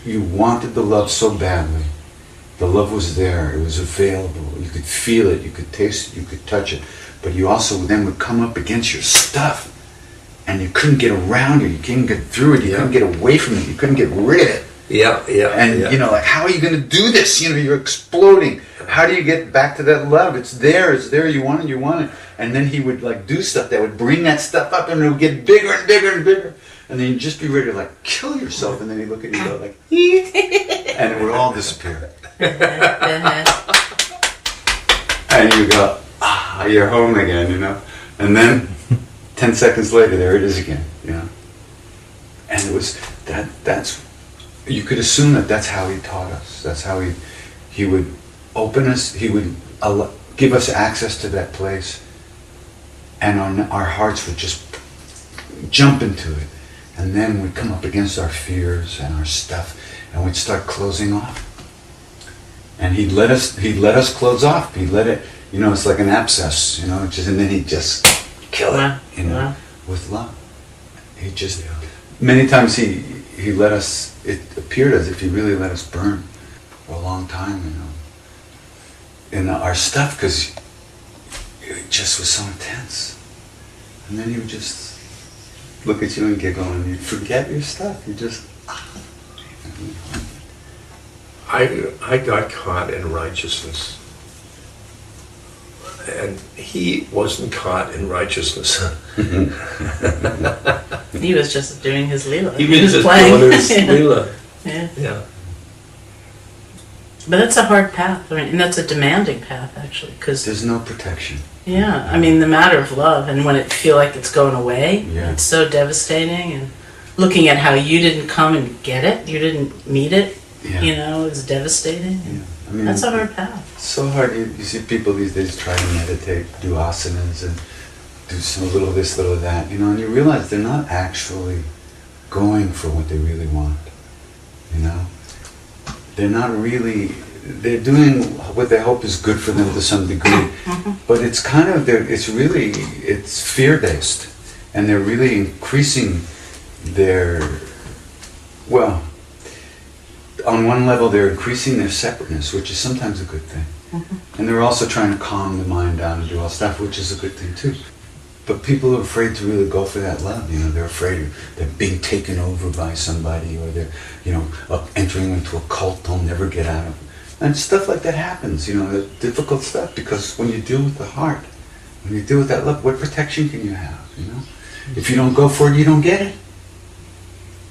you wanted the love so badly. The love was there, it was available, you could feel it, you could taste it, you could touch it, but you also then would come up against your stuff, and you couldn't get around it, you couldn't get through it, you couldn't get away from it, you couldn't get rid of it. And you know, like, how are you going to do this? You know, you're exploding. How do you get back to that love? It's there, you want it. And then he would like do stuff that would bring that stuff up, and it would get bigger and bigger and bigger. And then you'd just be ready to like kill yourself, and then he'd look at you and go like, and it would all disappear. And you go, you're home again, you know. And then 10 seconds later, there it is again, you know. And it was that's you could assume that that's how he taught us. That's how he would open us. He would give us access to that place, and our hearts would just jump into it. And then we'd come up against our fears and our stuff, and we'd start closing off. And he'd let us close off. He'd let it, you know, it's like an abscess, you know, and then he'd just kill it, you know, with love. He just, many times he let us, it appeared as if he really let us burn for a long time, you know, in our stuff, because it just was so intense. And then he would just look at you and giggle, and you'd forget your stuff. You just, I got caught in righteousness, and he wasn't caught in righteousness. He was just doing his Leela. He was just doing his Leela. Yeah. But that's a hard path, I mean, and that's a demanding path, actually, because there's no protection. Yeah, I mean, the matter of love, and when it feel like it's going away, it's so devastating. And looking at how you didn't come and get it, you didn't meet it, you know, it's devastating. I mean, that's a hard path. It's so hard. You see people these days try to meditate, do asanas, and do some little this, little that, you know, and you realize they're not actually going for what they really want, you know. They're not really, they're doing what they hope is good for them to some degree, but it's kind of, it's fear-based, and they're really increasing their, well, on one level they're increasing their separateness, which is sometimes a good thing. And they're also trying to calm the mind down and do all stuff, which is a good thing too. But people are afraid to really go for that love, you know, they're afraid they're being taken over by somebody, or they're, you know, entering into a cult they'll never get out of. And stuff like that happens, you know, the difficult stuff, because when you deal with the heart, when you deal with that love, what protection can you have, you know? If you don't go for it, you don't get it.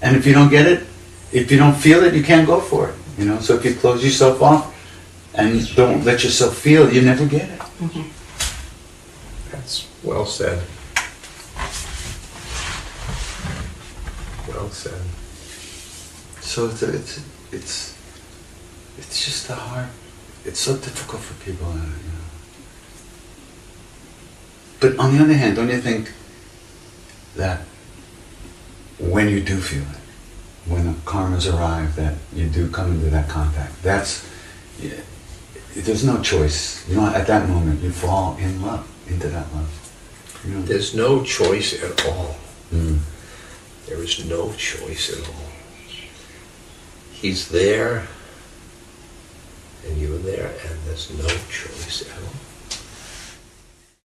And if you don't get it, if you don't feel it, you can't go for it, you know? So if you close yourself off and don't let yourself feel it, you never get it. That's well said. Well said. So it's just a hard. It's so difficult for people, you know. But on the other hand, don't you think that when you do feel it, when the karmas arrive, that you do come into that contact, there's no choice. You know, at that moment, you fall in love, into that love. You know? There's no choice at all. There is no choice at all. He's there, and you're there, and there's no choice at all.